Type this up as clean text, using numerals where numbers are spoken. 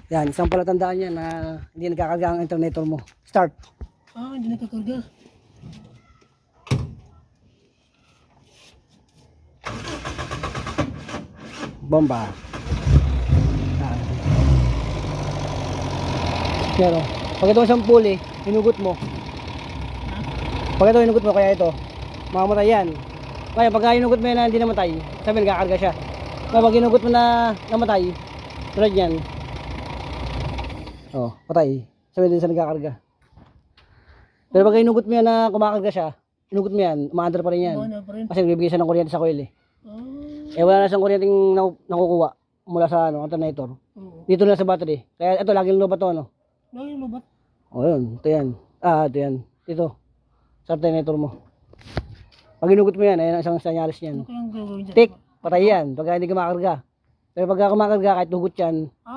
Yan, isang palatandaan yan na hindi nagkakarga ang alternator mo. Start. Hindi nagkakarga. Bomba. Yan. Pero, pag ito isang pulley, hinugot mo. Pag ito hinugot mo, kaya ito, mamamatay yan. Kaya pag hinugot mo yan na hindi namatay, sabihin nagkakarga siya. Kaya pag hinugot mo na namatay, tulad yan. Oh, patay. Sabihin din sa nagkakarga. Pero pag hinugot mo yan na kumakarga siya, hinugot mo yan, umaandar pa rin yan. Kasi nagbibigay siya ng kuryente sa coil eh. Eh wala na siyang kuryenteng nakukuha mula sa alternator. Dito na sa battery. Kaya ito, laging lubat to, ano? Laging lubat? O yun, ito yan. Ito yan. Ito. Sa alternator mo. Pag hinugot mo yan, ayan ang isang sanyalis niyan. Ano kayang gagawin dyan? Tik, patay yan. Pagka hindi kumakarga. Pero pagka kumakarga, kahit hugot yan,